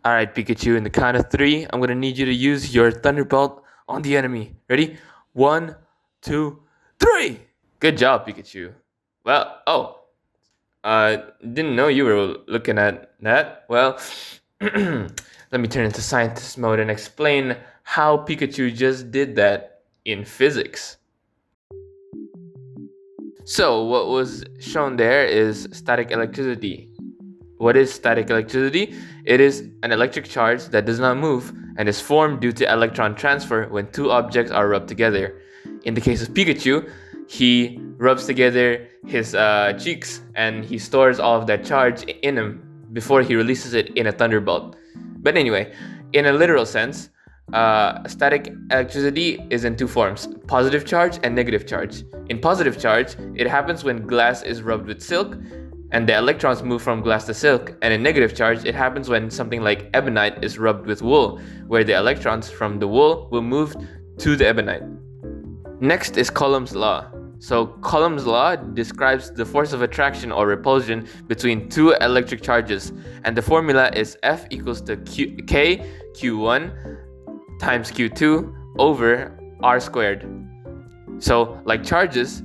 Alright, Pikachu, in the count of three, I'm gonna need you to use your Thunderbolt on the enemy. Ready? One, two, three! Good job, Pikachu. Well, didn't know you were looking at that. Well, let me turn into scientist mode and explain how Pikachu just did that in physics. So, what was shown there is static electricity. What is static electricity? It is an electric charge that does not move and is formed due to electron transfer when two objects are rubbed together. In the case of Pikachu, he rubs together his cheeks and he stores all of that charge in him before he releases it in a thunderbolt. But anyway, in a literal sense, static electricity is in two forms: positive charge and negative charge. In positive charge, it happens when glass is rubbed with silk and the electrons move from glass to silk, and in negative charge, it happens when something like ebonite is rubbed with wool, where the electrons from the wool will move to the ebonite. Next is Coulomb's law. So Coulomb's law describes the force of attraction or repulsion between two electric charges, and the formula is F equals to K Q1 times Q2 over R squared. So like charges,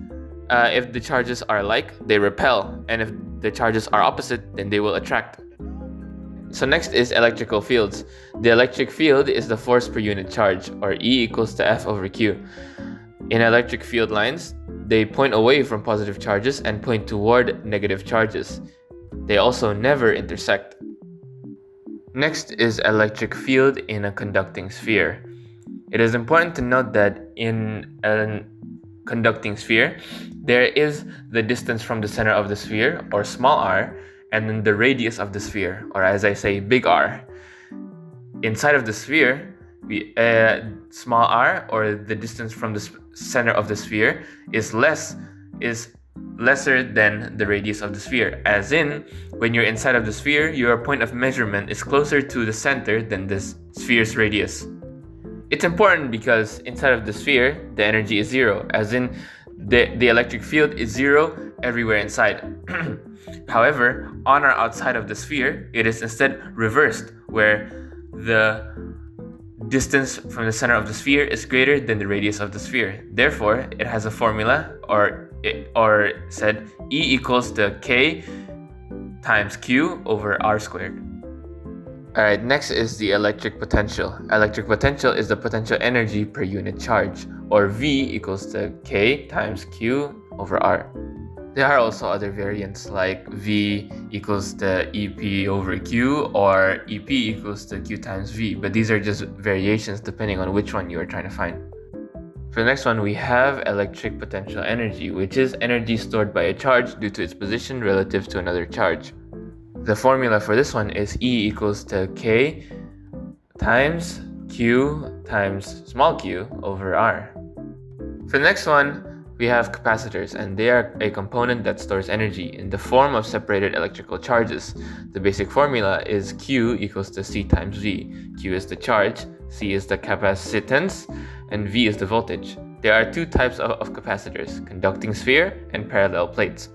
if the charges are alike, they repel, and if the charges are opposite, then they will attract. So next is electrical fields. The electric field is the force per unit charge, or E equals to F over Q. In electric field lines, they point away from positive charges and point toward negative charges. They also never intersect. Next is electric field in a conducting sphere. It is important to note that in a conducting sphere, there is the distance from the center of the sphere, or small r, and then the radius of the sphere, or as I say, big R. Inside of the sphere, small r, or the distance from the center of the sphere, is lesser than the radius of the sphere. As in, when you're inside of the sphere, your point of measurement is closer to the center than the sphere's radius. It's important because inside of the sphere, the energy is zero, as in the electric field is zero everywhere inside. However, on or outside of the sphere, it is instead reversed, where the distance from the center of the sphere is greater than the radius of the sphere. Therefore, it has a formula, or said E equals to K times Q over R squared. Alright, next is the electric potential. Electric potential is the potential energy per unit charge, or V equals to K times Q over R. There are also other variants like V equals to EP over Q or EP equals to Q times V, but these are just variations depending on which one you are trying to find. For the next one, we have electric potential energy, which is energy stored by a charge due to its position relative to another charge. The formula for this one is E equals to K times Q times small q over R. For the next one, we have capacitors, and they are a component that stores energy in the form of separated electrical charges. The basic formula is Q equals to C times V. Q is the charge, C is the capacitance, and V is the voltage. There are two types of capacitors: conducting sphere and parallel plates.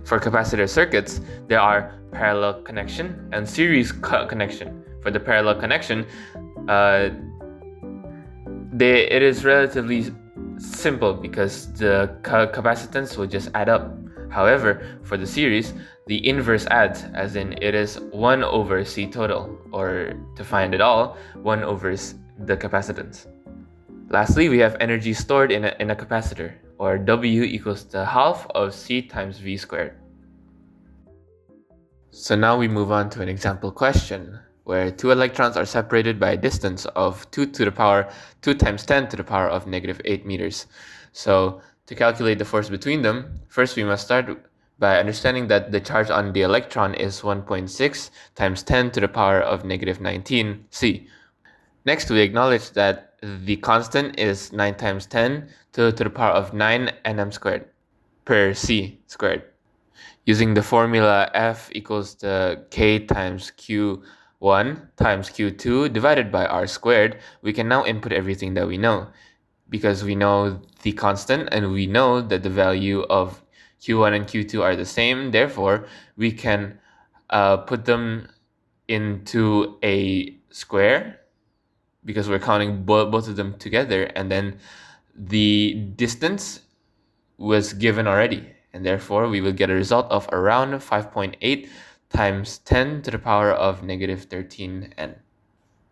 For capacitor circuits, there are parallel connection and series connection. For the parallel connection, it is relatively simple because the capacitance will just add up. However, for the series, the inverse adds, as in it is 1 over C total, or to find it all, 1 over the capacitance. Lastly, we have energy stored in a capacitor, or W equals the half of C times V squared. So now we move on to an example question, where two electrons are separated by a distance of 2 to the power 2 times 10 to the power of negative 8 meters. So to calculate the force between them, first we must start by understanding that the charge on the electron is 1.6 times 10 to the power of negative 19 C. Next, we acknowledge that the constant is 9 times 10 to the power of 9 nm squared per C squared. Using the formula F equals to K times Q1 times Q2 divided by R squared, we can now input everything that we know. Because we know the constant and we know that the value of Q1 and Q2 are the same, therefore we can put them into a square because we're counting both of them together, and then the distance was given already, and therefore we will get a result of around 5.8 times 10 to the power of negative 13n.